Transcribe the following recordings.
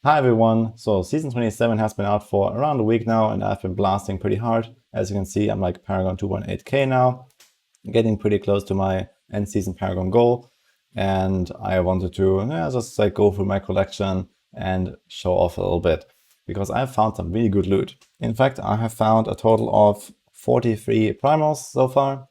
Hi everyone, so season 27 has been out for around a week now and I've been blasting pretty hard. As you can see, I'm like Paragon 2.8k now, getting pretty close to my end season Paragon goal. And I wanted to just like go through my collection and show off a little bit because I've found some really good loot. In fact, I have found a total of 43 Primals so far.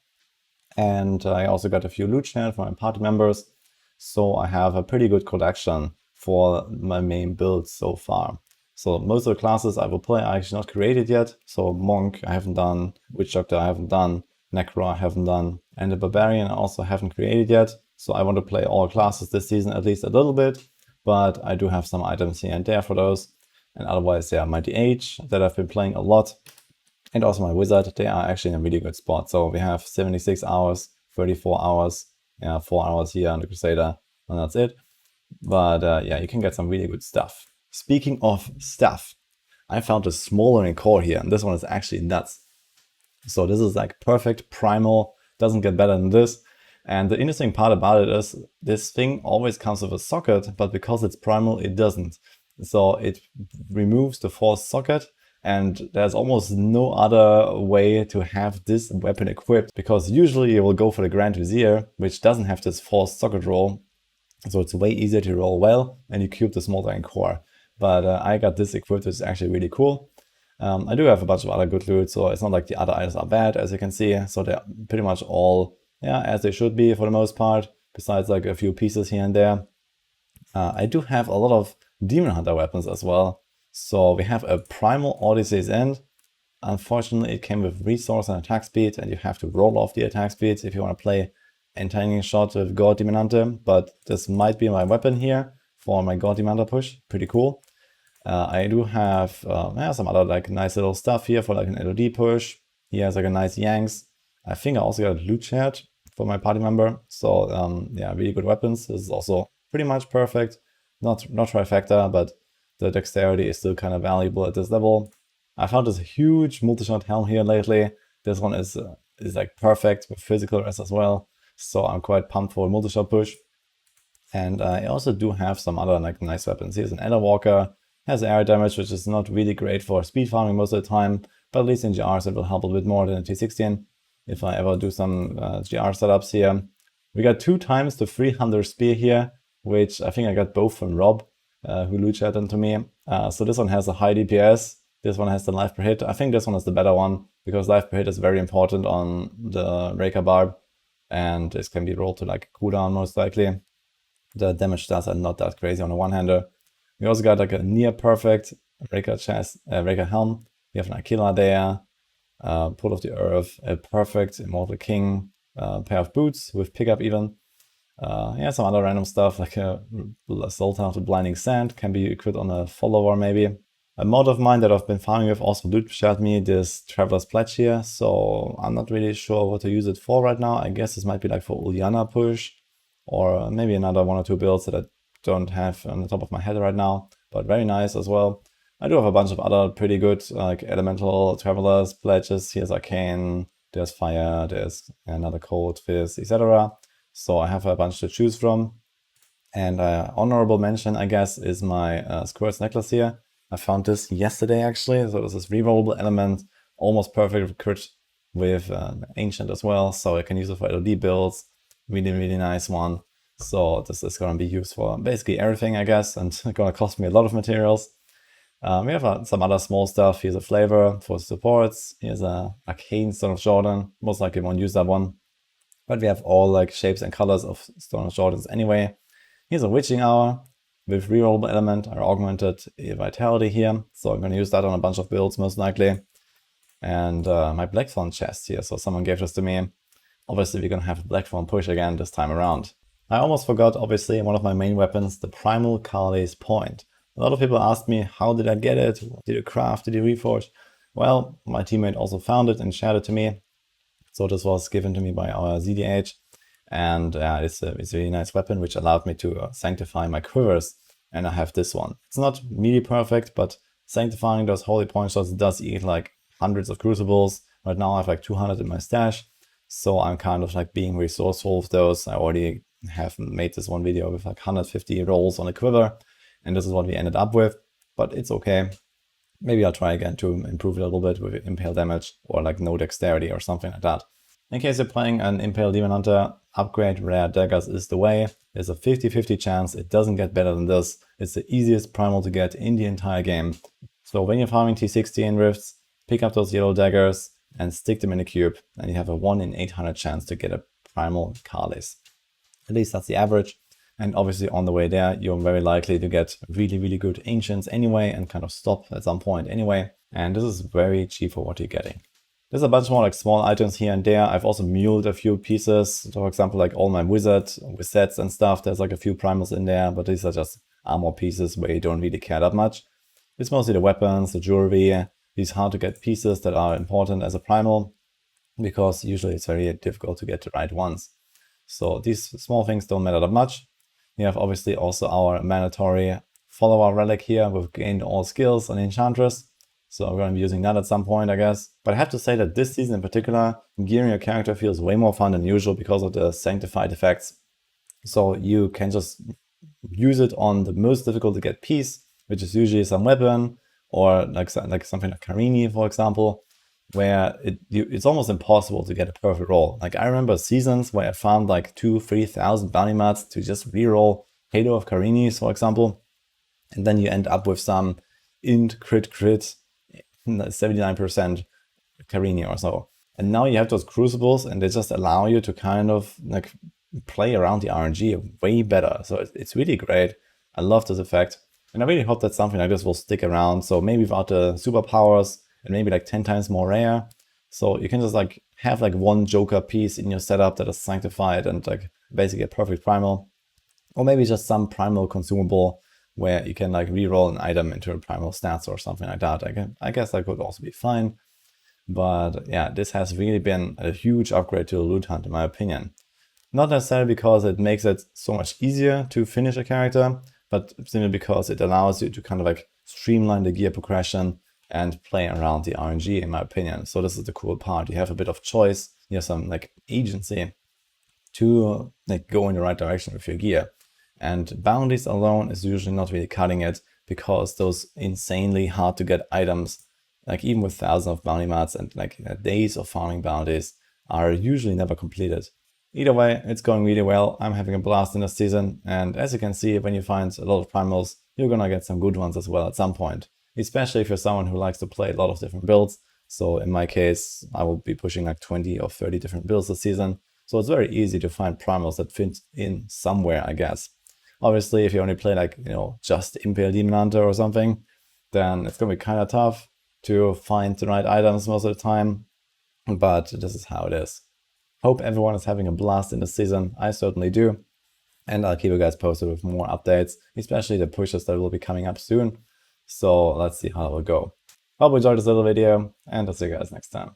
And I also got a few loot shares for my party members. So I have a pretty good collection for my main builds so far. So most of the classes I will play are actually not created yet. So Monk I haven't done, Witch Doctor I haven't done, Necro I haven't done, and the Barbarian I also haven't created yet. So I want to play all classes this season at least a little bit, but I do have some items here and there for those. And otherwise, yeah, my DH that I've been playing a lot, and also my Wizard, they are actually in a really good spot. So we have 76 hours, 34 hours, 4 hours here on the Crusader, and that's it. But yeah, you can get some really good stuff. Speaking of stuff, I found a smoldering core here, and this one is actually nuts. So this is like perfect Primal, doesn't get better than this. And the interesting part about it is this thing always comes with a socket, but because it's Primal, it doesn't. So it removes the force socket, and there's almost no other way to have this weapon equipped, because usually you will go for the Grand Vizier, which doesn't have this force socket roll. So it's way easier to roll well, and you keep the smoldering core. But I got this equipped, which is actually really cool. I do have a bunch of other good loot, so it's not like the other items are bad, as you can see. So they're pretty much all, as they should be for the most part, besides like a few pieces here and there. I do have a lot of Demon Hunter weapons as well. So we have a Primal Odyssey's End. Unfortunately, it came with resource and attack speed, and you have to roll off the attack speed if you want to play entangling shot with God Demon Hunter, but this might be my weapon here for my God Demon Hunter push. Pretty cool. I do have some other like nice little stuff here for like an LOD push. He has like a nice Yanks. I think I also got a loot chat for my party member. So yeah, really good weapons. This is also pretty much perfect. Not trifecta, but the dexterity is still kind of valuable at this level. I found this huge multi-shot helm here lately. This one is like perfect with physical rest as well. So I'm quite pumped for a multi-shot push. And I also do have some other like nice weapons. Here's an Elder Walker, has air damage, which is not really great for speed farming most of the time, but at least in GRs it will help a bit more than a T16 if I ever do some GR setups here. We got 2 times the 300 spear here, which I think I got both from Rob, who loot chatted to me. So this one has a high DPS, this one has the life per hit. I think this one is the better one, because life per hit is very important on the Raker Barb, and this can be rolled to like a cooldown most likely. The damage stats are not that crazy on a one-hander. We also got like a near perfect Raker helm. We have an Aquila there, Pull of the Earth, a perfect Immortal King, pair of boots with pickup even. Some other random stuff like a Sultan of the Blinding Sand can be equipped on a follower maybe. A mod of mine that I've been farming with also loot shared me this Traveler's Pledge here, so I'm not really sure what to use it for right now. I guess this might be like for Uliana push, or maybe another 1 or 2 builds that I don't have on the top of my head right now, but very nice as well. I do have a bunch of other pretty good like elemental Traveler's Pledges. Here's Arcane, there's Fire, there's another Cold, Fizz, etc. So I have a bunch to choose from. And honorable mention, I guess, is my Squirt's Necklace here. I found this yesterday actually, so this is rerollable element, almost perfect crit with Ancient as well, so I can use it for LOD builds. Really nice one. So this is going to be used for basically everything, I guess, and it's going to cost me a lot of materials. We have some other small stuff. Here's a flavor for supports. Here's a Arcane Stone of Jordan. Most likely won't use that one, but we have all like shapes and colors of Stone of Jordans anyway. Here's a Witching Hour with rerollable element. I augmented Vitality here, so I'm going to use that on a bunch of builds most likely. And my Blackthorn chest here, so someone gave this to me. Obviously we're going to have a Blackthorn push again this time around. I almost forgot, obviously, one of my main weapons, the Primal Carly's Point. A lot of people asked me, how did I get it? Did you craft? Did you reforge? Well, my teammate also found it and shared it to me. So this was given to me by our ZDH. And it's a really nice weapon, which allowed me to sanctify my quivers. And I have this one. It's not really perfect, but sanctifying those holy point shots does eat like hundreds of crucibles. Right now I have like 200 in my stash. So I'm kind of like being resourceful with those. I already have made this one video with like 150 rolls on a quiver. and this is what we ended up with, but it's okay. Maybe I'll try again to improve it a little bit with impale damage or like no dexterity or something like that. In case you're playing an Impale Demon Hunter, upgrade rare daggers is the way. There's a 50-50 chance it doesn't get better than this. It's the easiest primal to get in the entire game. So when you're farming T16 rifts, pick up those yellow daggers and stick them in a cube, and you have a 1 in 800 chance to get a primal Kalis. At least that's the average. And obviously on the way there, you're very likely to get really good ancients anyway and kind of stop at some point anyway. And this is very cheap for what you're getting. There's a bunch more like small items here and there. I've also muled a few pieces. So for example, like all my wizards and stuff. There's like a few primals in there, but these are just armor pieces where you don't really care that much. It's mostly the weapons, the jewelry, these hard to get pieces that are important as a primal, because usually it's very difficult to get the right ones. So these small things don't matter that much. We have obviously also our mandatory follower relic here. We've gained all skills on Enchantress. So I'm going to be using that at some point, I guess. But I have to say that this season in particular, gearing your character feels way more fun than usual because of the Sanctified effects. So you can just use it on the most difficult to get piece, which is usually some weapon or like something like Karini, for example, where it's almost impossible to get a perfect roll. Like I remember seasons where I found like 2,000-3,000 bounty mats to just reroll Halo of Karinis, for example. And then you end up with some int crit 79% Karini or so. And now you have those crucibles and they just allow you to kind of like play around the RNG way better. So it's really great. I love this effect. And I really hope that something like this will stick around. So maybe without the superpowers and maybe like 10 times more rare. So you can just like have like one Joker piece in your setup that is sanctified and like basically a perfect primal. Or maybe just some primal consumable where you can like reroll an item into a primal stats or something like that. I guess that could also be fine. But yeah, this has really been a huge upgrade to the loot hunt in my opinion. Not necessarily because it makes it so much easier to finish a character, but simply because it allows you to kind of like streamline the gear progression and play around the RNG in my opinion. So this is the cool part. You have a bit of choice, you have some like agency to like go in the right direction with your gear. And bounties alone is usually not really cutting it because those insanely hard to get items, like even with thousands of bounty mats and like days of farming bounties, are usually never completed. Either way, it's going really well. I'm having a blast in this season. And as you can see, when you find a lot of primals, you're gonna get some good ones as well at some point. Especially if you're someone who likes to play a lot of different builds. So in my case, I will be pushing like 20 or 30 different builds this season. So it's very easy to find primals that fit in somewhere, I guess. Obviously, if you only play like, just Impale Demon Hunter or something, then it's gonna be kind of tough to find the right items most of the time. But this is how it is. Hope everyone is having a blast in this season. I certainly do. And I'll keep you guys posted with more updates, especially the pushes that will be coming up soon. So let's see how it will go. Hope you enjoyed this little video, and I'll see you guys next time.